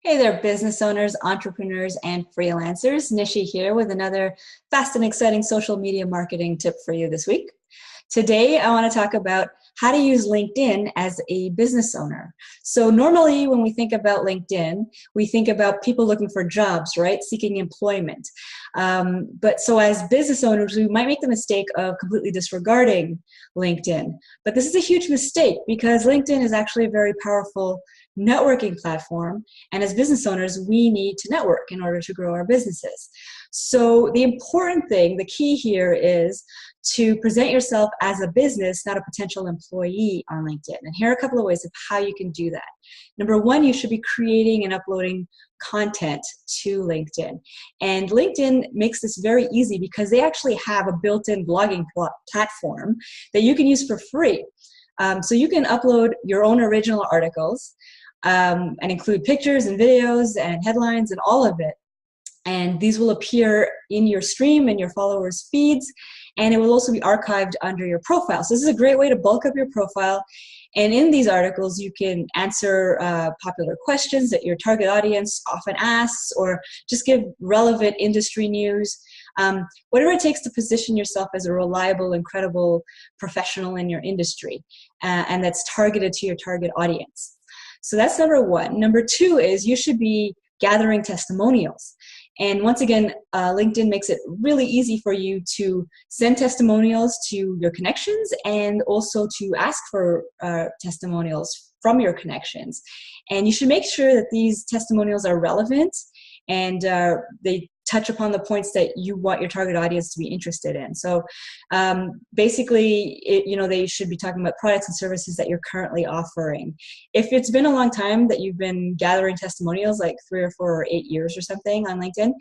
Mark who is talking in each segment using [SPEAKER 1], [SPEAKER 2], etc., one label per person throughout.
[SPEAKER 1] Hey there, business owners, entrepreneurs, and freelancers. Nishi here with another fast and exciting social media marketing tip for you this week. Today, I want to talk about how to use LinkedIn as a business owner. So normally when we think about LinkedIn, we think about people looking for jobs, right? Seeking employment. But so as business owners, we might make the mistake of completely disregarding LinkedIn. But this is a huge mistake because LinkedIn is actually a very powerful networking platform. And as business owners, we need to network in order to grow our businesses. So the important thing, the key here is to present yourself as a business, not a potential employee on LinkedIn. And here are a couple of ways of how you can do that. Number one, you should be creating and uploading content to LinkedIn. And LinkedIn makes this very easy because they actually have a built-in blogging platform that you can use for free. So you can upload your own original articles and include pictures and videos and headlines and all of it. And these will appear in your stream and your followers' feeds, and it will also be archived under your profile. So this is a great way to bulk up your profile. And in these articles, you can answer popular questions that your target audience often asks, or just give relevant industry news. Whatever it takes to position yourself as a reliable and credible professional in your industry, and that's targeted to your target audience. So that's number one. Number two is you should be gathering testimonials. And once again, LinkedIn makes it really easy for you to send testimonials to your connections and also to ask for testimonials from your connections. And you should make sure that these testimonials are relevant and they touch upon the points that you want your target audience to be interested in. So basically, they should be talking about products and services that you're currently offering. If it's been a long time that you've been gathering testimonials, like 3 or 4 or 8 years or something on LinkedIn,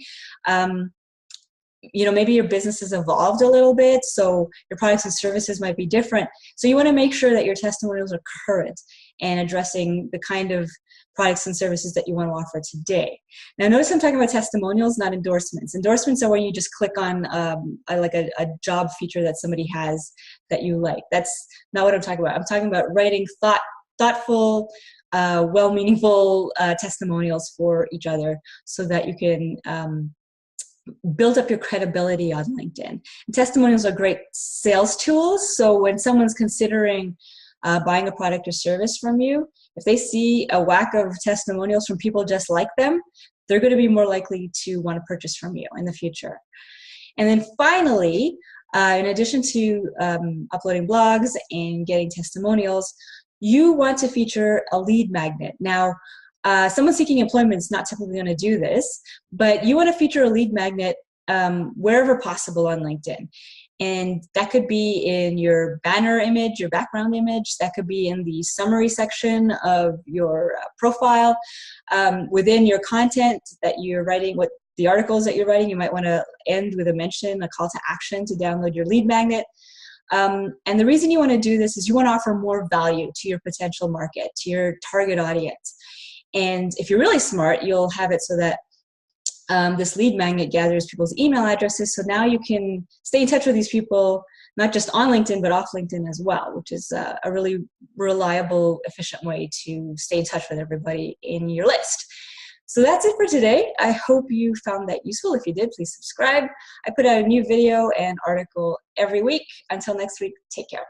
[SPEAKER 1] maybe your business has evolved a little bit, so your products and services might be different. So you want to make sure that your testimonials are current and addressing the kind of products and services that you want to offer today. Now, notice I'm talking about testimonials, not endorsements. Endorsements are when you just click on a job feature that somebody has that you like. That's not what I'm talking about. I'm talking about writing thoughtful, well-meaningful testimonials for each other so that you can build up your credibility on LinkedIn. And testimonials are great sales tools. So when someone's considering buying a product or service from you, if they see a whack of testimonials from people just like them, they're going to be more likely to want to purchase from you in the future. And then finally, in addition to uploading blogs and getting testimonials, you want to feature a lead magnet. Now, someone seeking employment is not typically going to do this, but you want to feature a lead magnet wherever possible on LinkedIn. And that could be in your banner image, your background image. That could be in the summary section of your profile. Within your content that you're writing, what the articles that you're writing, you might want to end with a mention, a call to action to download your lead magnet. And the reason you want to do this is you want to offer more value to your potential market, to your target audience. And if you're really smart, you'll have it so that this lead magnet gathers people's email addresses, so now you can stay in touch with these people, not just on LinkedIn, but off LinkedIn as well, which is a really reliable, efficient way to stay in touch with everybody in your list. So that's it for today. I hope you found that useful. If you did, please subscribe. I put out a new video and article every week. Until next week, take care.